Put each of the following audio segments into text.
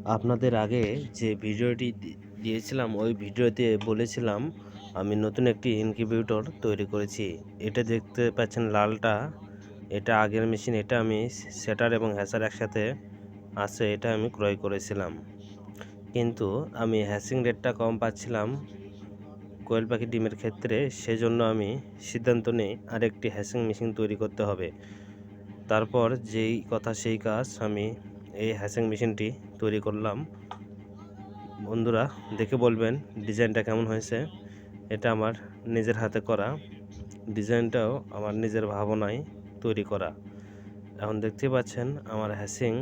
আপনাদের আগে যে ভিডিওটি দিয়েছিলাম ওই ভিডিওতে বলেছিলাম আমি নতুন একটি ইনকিউবেটর তৈরি করেছি। এটা দেখতে পাচ্ছেন লালটা, এটা আগের মেশিন। এটা আমি সেটার এবং হ্যাচার একসাথে আছে, এটা আমি ক্রয় করেছিলাম। কিন্তু আমি হ্যাচিং রেটটা কম পাচ্ছিলাম কোয়েল পাখি ডিমের ক্ষেত্রে, সেজন্য আমি সিদ্ধান্ত নিই আরেকটি হ্যাচিং মেশিন তৈরি করতে হবে। তারপর যেই কথা সেই কাজ, আমি এই হ্যাচিং মেশিনটি তৈরি করলাম। বন্ধুরা দেখে বলবেন ডিজাইনটা কেমন হয়েছে। এটা আমার নিজের হাতে করা, ডিজাইনটাও আমার নিজের ভাবনায় তৈরি করা। এখন দেখতে পাচ্ছেন আমার হ্যাচিং,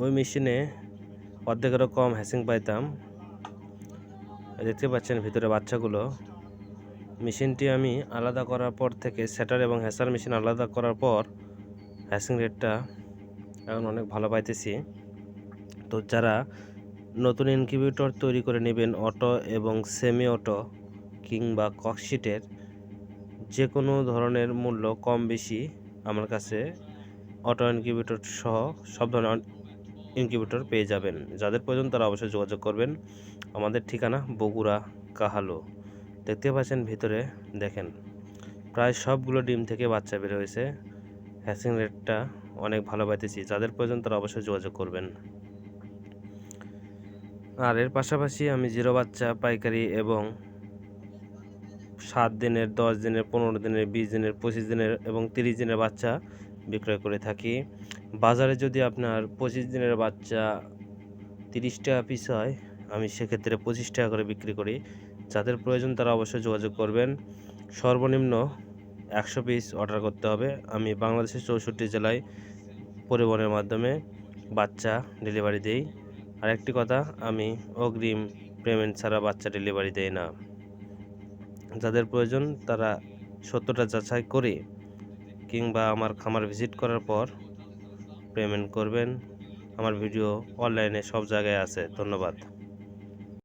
ওই মেশিনে অর্ধেকেরও কম হ্যাচিং পাইতাম। দেখতে পাচ্ছেন ভিতরে বাচ্চাগুলো। মেশিনটি আমি আলাদা করার পর থেকে, সেটার এবং হ্যাচার মেশিন আলাদা করার পর হ্যাচিং রেটটা এখন অনেক ভালো পাইতেছি। তো যারা নতুন ইনকিউবেটর তৈরি করে নেবেন, অটো এবং সেমি অটো কিংবা ককশিটের, যে কোনো ধরনের মূল্য কম বেশি আমার কাছে অটো ইনকিউবেটর সহ সব ধরনের ইনকিউবেটর পেয়ে যাবেন। যাদের প্রয়োজন তারা অবশ্যই যোগাযোগ করবেন। আমাদের ঠিকানা বগুড়া কাহালু। দেখতে পাচ্ছেন ভিতরে, দেখেন প্রায় সবগুলো ডিম থেকে বাচ্চা বের হয়েছে। হ্যাচিং রেটটা অনেক ভালো পাইতেছি। যাদের প্রয়োজন তারা অবশ্যই যোগাযোগ করবেন। আর এর পাশাপাশি আমি জিরো বাচ্চা পাইকারি এবং 7 দিনের, 10 দিনের, 15 দিনের, 20 দিনের, 25 দিনের এবং 30 দিনের বাচ্চা বিক্রয় করে থাকি। বাজারে যদি আপনার 25 দিনের বাচ্চা 30 টাকা পিস হয়, আমি সেক্ষেত্রে 25 টাকা করে বিক্রি করি। যাদের প্রয়োজন তারা অবশ্যই যোগাযোগ করবেন। সর্বনিম্ন 100 পিস অর্ডার করতে হবে। আমি বাংলাদেশের 64 জেলায় পরিবহনের মাধ্যমে বাচ্চা ডেলিভারি দেই। আরেকটি কথা, আমি অগ্রিম পেমেন্ট ছাড়া বাচ্চা ডেলিভারি দেই না। যাদের প্রয়োজন তারা সত্যটা যাচাই করে কিংবা আমার খামার ভিজিট করার পর পেমেন্ট করবেন। আমার ভিডিও অনলাইনে সব জায়গায় আছে। ধন্যবাদ।